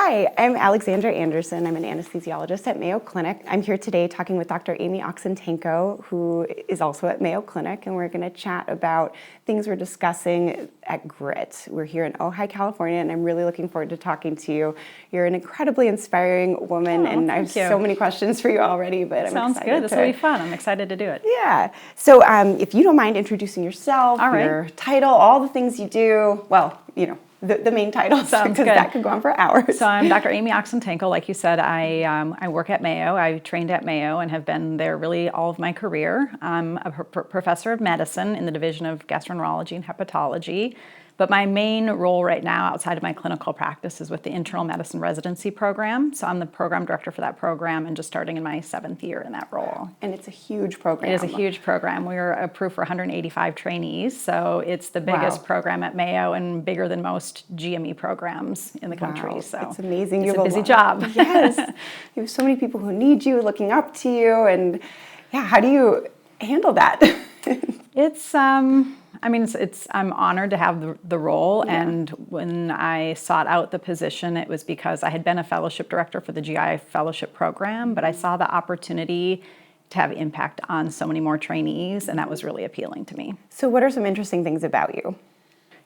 Hi, I'm Alexandra Anderson. I'm an anesthesiologist at Mayo Clinic. I'm here today talking with Dr. Amy Oxentenko, who is also at Mayo Clinic, and we're going to chat about things we're discussing at GRIT. We're here in Ojai, California, and I'm really looking forward to talking to you. You're an incredibly inspiring woman, and I have so many questions for you already, but I'm Sounds excited. Good. This will be fun. I'm excited to do it. Yeah. So if you don't mind introducing yourself, your title, all the things you do, well, you know, the main title, because that could go on for hours. So I'm Dr. Amy Oxentenko. Like you said, I work at Mayo. I trained at Mayo and have been there really all of my career. I'm a professor of medicine in the division of gastroenterology and hepatology. But my main role right now outside of my clinical practice is with the internal medicine residency program. So I'm the program director for that program and just starting in my 7th year in that role. And it's a huge program. It is a huge program. We're approved for 185 trainees. So it's the biggest program at Mayo and bigger than most GME programs in the country. So it's amazing. It's a busy job. Yes. You have so many people who need you, looking up to you. And yeah, how do you handle that? I'm honored to have the role, and when I sought out the position, it was because I had been a fellowship director for the GI fellowship program, but I saw the opportunity to have impact on so many more trainees, and that was really appealing to me. So what are some interesting things about you?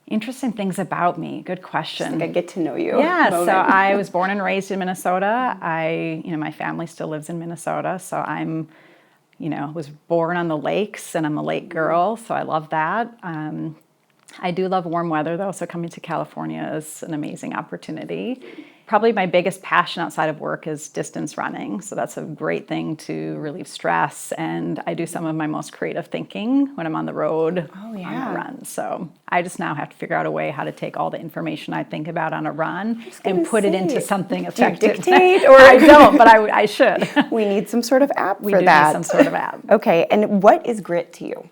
Interesting things about me. Good question. Just like a get to know you. Yeah, so I was born and raised in Minnesota. My family still lives in Minnesota, so was born on the lakes, and I'm a lake girl, so I love that. I do love warm weather, though, so coming to California is an amazing opportunity. Probably my biggest passion outside of work is distance running, so that's a great thing to relieve stress, and I do some of my most creative thinking when I'm on the road on the run. So I just now have to figure out a way how to take all the information I think about on a run and put it into something effective. Do you dictate? Or I don't, but I should. We need some sort of app for that. We do need some sort of app. Okay, and what is GRIT to you?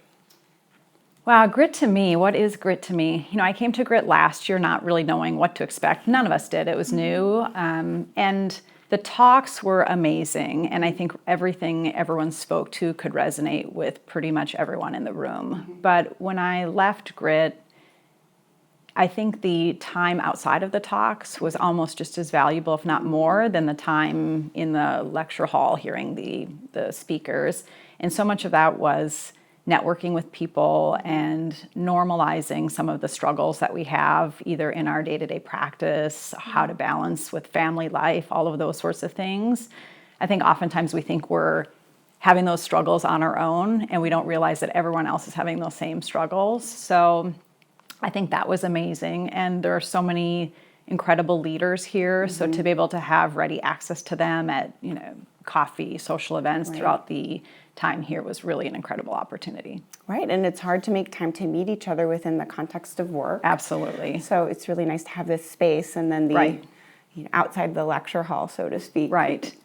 Wow, GRIT to me, what is GRIT to me? I came to GRIT last year not really knowing what to expect. None of us did. It was new. And the talks were amazing. And I think everything everyone spoke to could resonate with pretty much everyone in the room. But when I left GRIT, I think the time outside of the talks was almost just as valuable, if not more, than the time in the lecture hall hearing the speakers. And so much of that was networking with people and normalizing some of the struggles that we have either in our day-to-day practice, how to balance with family life, all of those sorts of things. I think oftentimes we think we're having those struggles on our own and we don't realize that everyone else is having those same struggles. So I think that was amazing. And there are so many incredible leaders here. So to be able to have ready access to them at, coffee, social events throughout the time here was really an incredible opportunity. Right, and it's hard to make time to meet each other within the context of work. Absolutely. So it's really nice to have this space and then the outside the lecture hall, so to speak,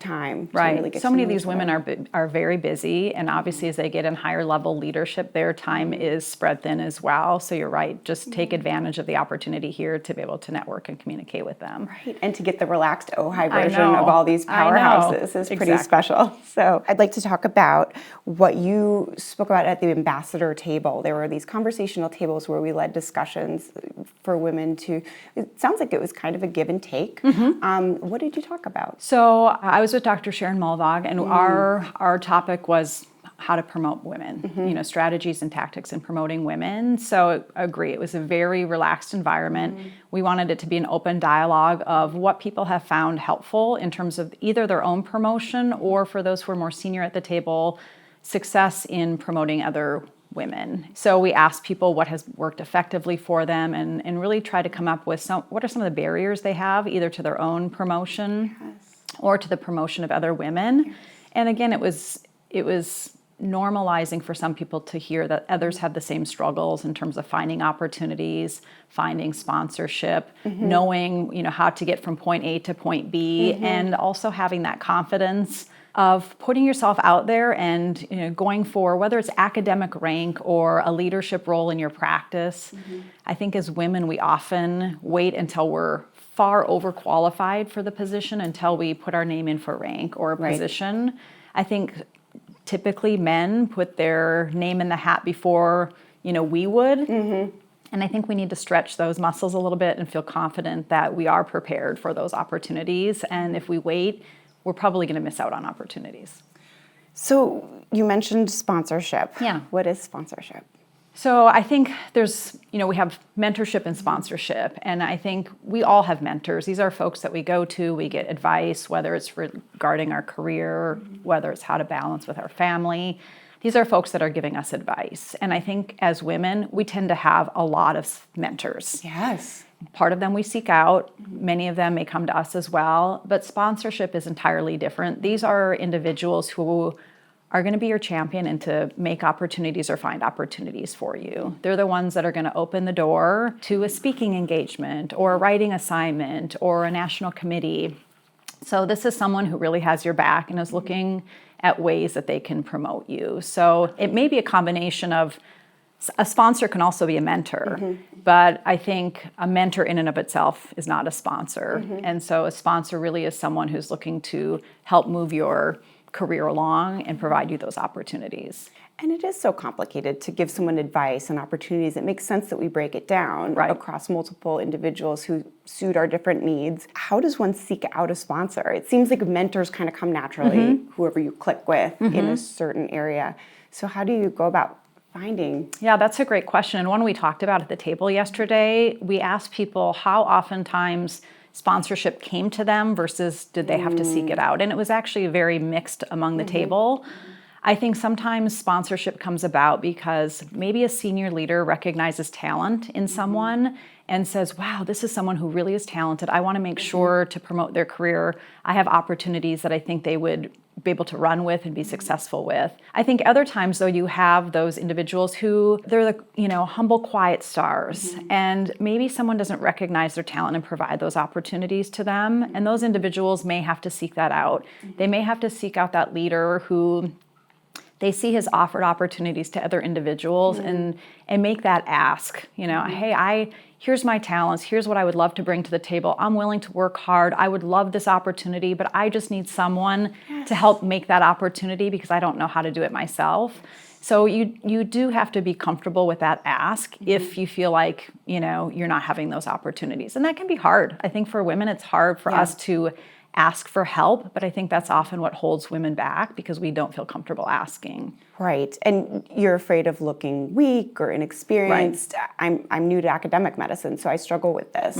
time to really get so to many know of these each women other. are very busy, and obviously as they get in higher level leadership, their time is spread thin as well. So you're right, just take advantage of the opportunity here to be able to network and communicate with them. Right, and to get the relaxed Ojai version of all these powerhouses is pretty special. So I'd like to talk about what you spoke about at the ambassador table. There were these conversational tables where we led discussions for women it sounds like it was kind of a give and take. What did you talk about? So I was with Dr. Sharon Mulvog, and our topic was how to promote women, strategies and tactics in promoting women. So I agree, it was a very relaxed environment. We wanted it to be an open dialogue of what people have found helpful in terms of either their own promotion or, for those who are more senior at the table, success in promoting other women. So we asked people what has worked effectively for them and really try to come up with what are some of the barriers they have either to their own promotion or to the promotion of other women. And again, it was normalizing for some people to hear that others have the same struggles in terms of finding opportunities, finding sponsorship, knowing, how to get from point A to point B, and also having that confidence of putting yourself out there and going for whether it's academic rank or a leadership role in your practice. I think as women, we often wait until we're far overqualified for the position until we put our name in for rank or a position. I think typically men put their name in the hat before we would. And I think we need to stretch those muscles a little bit and feel confident that we are prepared for those opportunities. And if we wait, we're probably going to miss out on opportunities. So you mentioned sponsorship. Yeah. What is sponsorship? So I think there's, we have mentorship and sponsorship, and I think we all have mentors. These are folks that we go to, we get advice, whether it's regarding our career, whether it's how to balance with our family. These are folks that are giving us advice. And I think as women, we tend to have a lot of mentors. Yes. Part of them we seek out. Many of them may come to us as well, but sponsorship is entirely different. These are individuals who are going to be your champion and to make opportunities or find opportunities for you. They're the ones that are going to open the door to a speaking engagement or a writing assignment or a national committee. So this is someone who really has your back and is looking at ways that they can promote you. So it may be a combination of a sponsor can also be a mentor, but I think a mentor in and of itself is not a sponsor. And so a sponsor really is someone who's looking to help move your career along and provide you those opportunities. And it is so complicated to give someone advice and opportunities. It makes sense that we break it down across multiple individuals who suit our different needs. How does one seek out a sponsor? It seems like mentors kind of come naturally, whoever you click with in a certain area. So how do you go about finding? Yeah, that's a great question. And one we talked about at the table yesterday, we asked people how oftentimes sponsorship came to them versus did they have to seek it out. And it was actually very mixed among the table. I think sometimes sponsorship comes about because maybe a senior leader recognizes talent in someone and says, wow, this is someone who really is talented. I want to make sure to promote their career. I have opportunities that I think they would be able to run with and be successful with. I think other times, though, you have those individuals who they're the humble, quiet stars, and maybe someone doesn't recognize their talent and provide those opportunities to them, and those individuals may have to seek that out. They may have to seek out that leader who they see has offered opportunities to other individuals and make that ask, hey, here's my talents, here's what I would love to bring to the table. I'm willing to work hard. I would love this opportunity, but I just need someone to help make that opportunity because I don't know how to do it myself. So you do have to be comfortable with that ask if you feel like, you're not having those opportunities. And that can be hard. I think for women, it's hard for us to ask for help, but I think that's often what holds women back because we don't feel comfortable asking. Right, and you're afraid of looking weak or inexperienced. Right. I'm new to academic medicine, so I struggle with this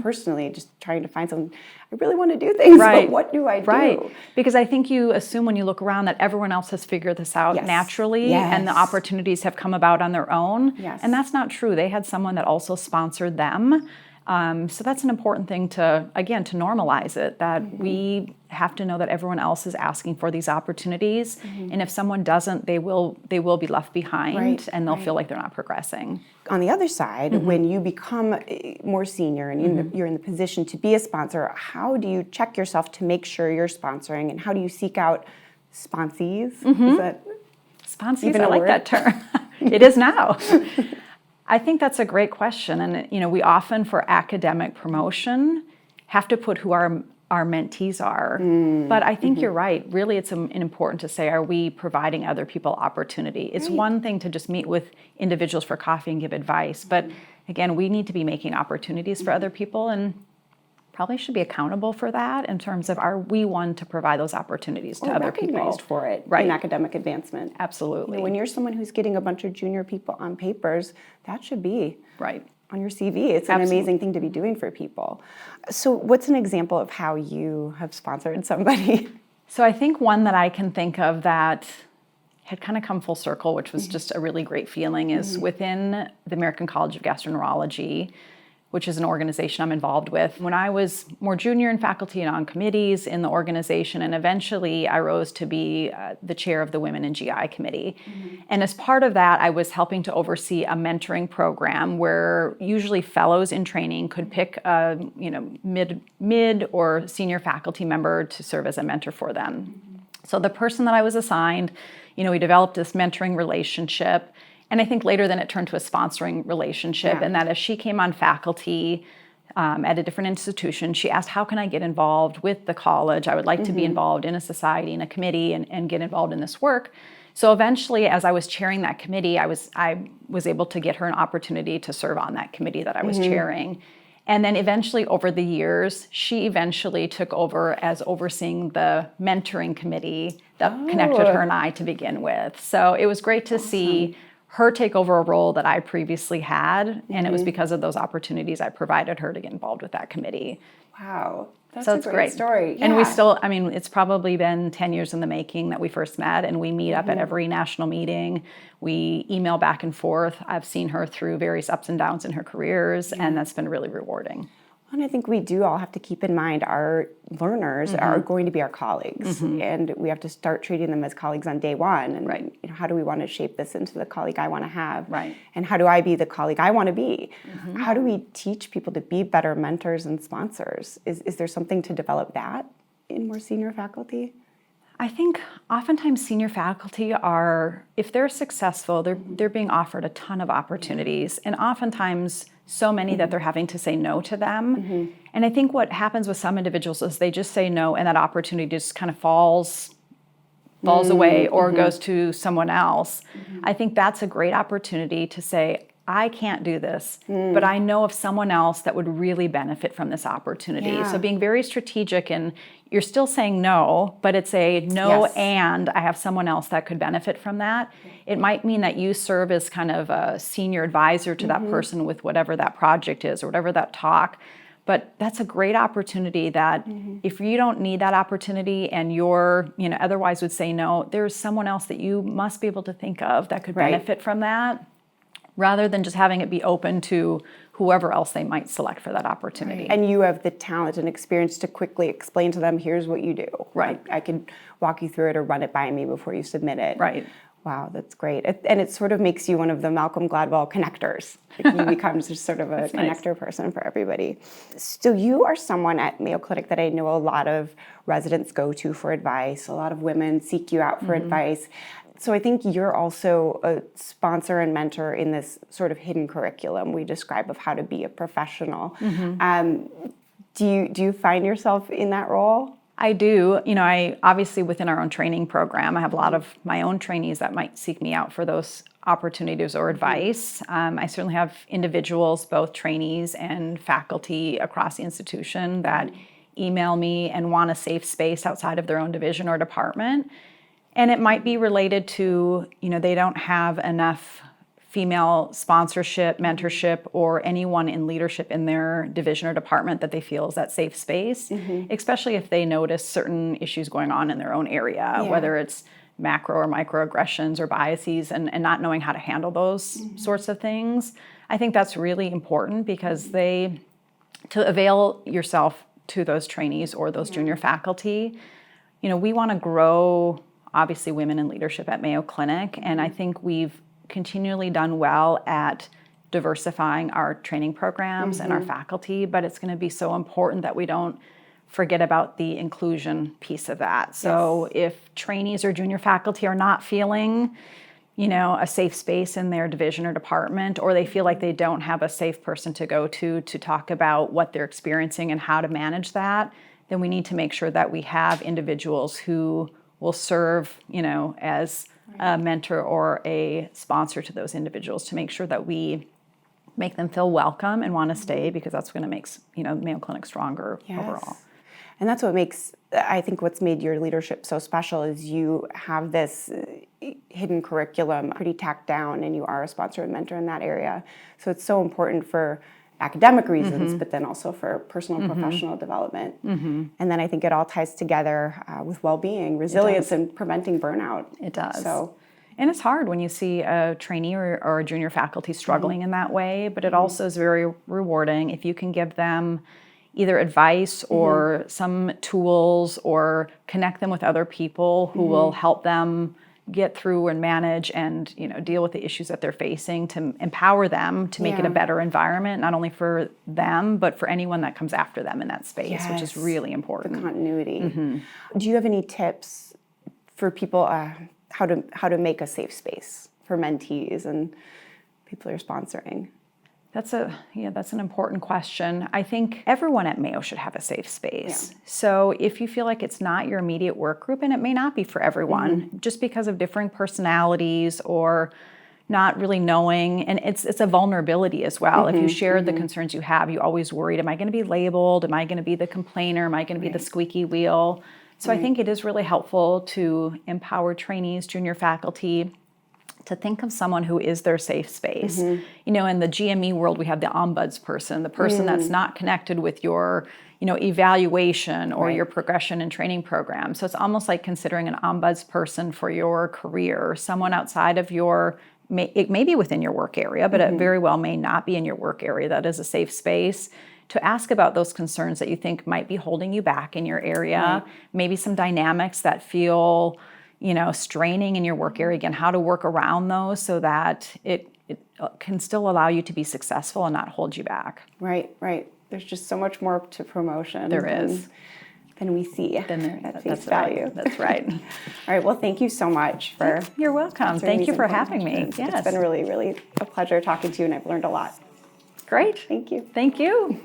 personally, just trying to find something. I really want to do things, but what do I do? Right, because I think you assume when you look around that everyone else has figured this out naturally and the opportunities have come about on their own, and that's not true. They had someone that also sponsored them. So that's an important thing to normalize it, that we have to know that everyone else is asking for these opportunities. And if someone doesn't, they will be left behind and they'll feel like they're not progressing. On the other side, when you become more senior and you're in the position to be a sponsor, how do you check yourself to make sure you're sponsoring, and how do you seek out sponsees? Is that sponsees? even I like that term. It is now. I think that's a great question. And, we often, for academic promotion, have to put who our mentees are. But I think you're right. Really, it's important to say, are we providing other people opportunity? It's one thing to just meet with individuals for coffee and give advice. But again, we need to be making opportunities for other people and probably should be accountable for that in terms of, are we one to provide those opportunities to other people? Recognized for it in academic advancement. Absolutely. When you're someone who's getting a bunch of junior people on papers, that should be on your CV. It's an amazing thing to be doing for people. So what's an example of how you have sponsored somebody? So I think one that I can think of that had kind of come full circle, which was just a really great feeling, is within the American College of Gastroenterology, which is an organization I'm involved with. When I was more junior in faculty and on committees in the organization, and eventually I rose to be the chair of the Women in GI Committee. And as part of that, I was helping to oversee a mentoring program where usually fellows in training could pick a mid or senior faculty member to serve as a mentor for them. So the person that I was assigned, we developed this mentoring relationship. And I think later then it turned to a sponsoring relationship, and that as she came on faculty at a different institution, she asked, how can I get involved with the college? I would like to be involved in a society, in a committee, and get involved in this work. So eventually, as I was chairing that committee, I was able to get her an opportunity to serve on that committee that I was chairing. And then eventually, over the years, she eventually took over as overseeing the mentoring committee that connected her and I to begin with. So it was great to see her take over a role that I previously had, and it was because of those opportunities I provided her to get involved with that committee. Wow. That's So a it's great great. story. And we Yeah. still, I mean, it's probably been 10 years in the making that we first met, and we meet up at every national meeting. We email back and forth. I've seen her through various ups and downs in her careers, and that's been really rewarding. And I think we do all have to keep in mind our learners are going to be our colleagues, and we have to start treating them as colleagues on day one. And Right. how do we want to shape this into the colleague I want to have? Right. And how do I be the colleague I want to be? How do we teach people to be better mentors and sponsors? Is there something to develop that in more senior faculty? I think oftentimes senior faculty are, if they're successful, they're being offered a ton of opportunities, and oftentimes so many that they're having to say no to them. And I think what happens with some individuals is they just say no, and that opportunity just kind of falls away or goes to someone else. I think that's a great opportunity to say, I can't do this, but I know of someone else that would really benefit from this opportunity. Yeah. So being very strategic, and you're still saying no, but it's a no, Yes. and I have someone else that could benefit from that. It might mean that you serve as kind of a senior advisor to that person with whatever that project is or whatever that talk. But that's a great opportunity that if you don't need that opportunity and you're, otherwise would say no, there's someone else that you must be able to think of that could Right. benefit from that, rather than just having it be open to whoever else they might select for that opportunity. And you have the talent and experience to quickly explain to them, here's what you do. Right. I could walk you through it or run it by me before you submit it. Right. Wow, that's great. And it sort of makes you one of the Malcolm Gladwell connectors. Like you become just sort of a connector person for everybody. So you are someone at Mayo Clinic that I know a lot of residents go to for advice. A lot of women seek you out for advice. So I think you're also a sponsor and mentor in this sort of hidden curriculum we describe of how to be a professional. Do you find yourself in that role? I do. I obviously within our own training program, I have a lot of my own trainees that might seek me out for those opportunities or advice. I certainly have individuals, both trainees and faculty across the institution, that email me and want a safe space outside of their own division or department. And it might be related to, they don't have enough female sponsorship, mentorship, or anyone in leadership in their division or department that they feel is that safe space, especially if they notice certain issues going on in their own area, whether it's macro or microaggressions or biases, and not knowing how to handle those sorts of things. I think that's really important because to avail yourself to those trainees or those junior faculty, we want to grow, obviously, women in leadership at Mayo Clinic, and I think we've continually done well at diversifying our training programs and our faculty, but it's going to be so important that we don't forget about the inclusion piece of that. So if trainees or junior faculty are not feeling, a safe space in their division or department, or they feel like they don't have a safe person to go to talk about what they're experiencing and how to manage that, then we need to make sure that we have individuals who will serve, as a mentor or a sponsor to those individuals to make sure that we make them feel welcome and want to stay, because that's going to make Mayo Clinic stronger overall. And that's what makes, I think what's made your leadership so special is you have this hidden curriculum pretty tacked down, and you are a sponsor and mentor in that area. So it's so important for academic reasons, but then also for personal and professional development. And then I think it all ties together with well-being, resilience, and preventing burnout. It does. So, and it's hard when you see a trainee or a junior faculty struggling in that way, but it also is very rewarding if you can give them either advice or some tools, or connect them with other people who will help them get through and manage and deal with the issues that they're facing, to empower them to make it a better environment, not only for them but for anyone that comes after them in that space, which is really important. The continuity. Do you have any tips for people how to make a safe space for mentees and people you're sponsoring? That's an important question. I think everyone at Mayo should have a safe space. So if you feel like it's not your immediate work group, and it may not be for everyone, just because of differing personalities or not really knowing, and it's a vulnerability as well. If you shared the concerns you have, you always worried, am I going to be labeled? Am I going to be the complainer? Am I going to be the squeaky wheel? So I think it is really helpful to empower trainees, junior faculty, to think of someone who is their safe space. You know, in the GME world, we have the ombuds person, the person that's not connected with your, evaluation or your progression and training program. So it's almost like considering an ombuds person for your career, someone outside of it may be within your work area, but it very well may not be in your work area. That is a safe space to ask about those concerns that you think might be holding you back in your area, maybe some dynamics that feel straining in your work area, again, how to work around those so that it can still allow you to be successful and not hold you back. Right. There's just so much more to promotion. There is. Than we see at face value. Right. That's right. All right, well, thank you so much for You're welcome. Thank you for having me. Yes. Yes. It's been really, really a pleasure talking to you, and I've learned a lot. Great. Thank you. Thank you.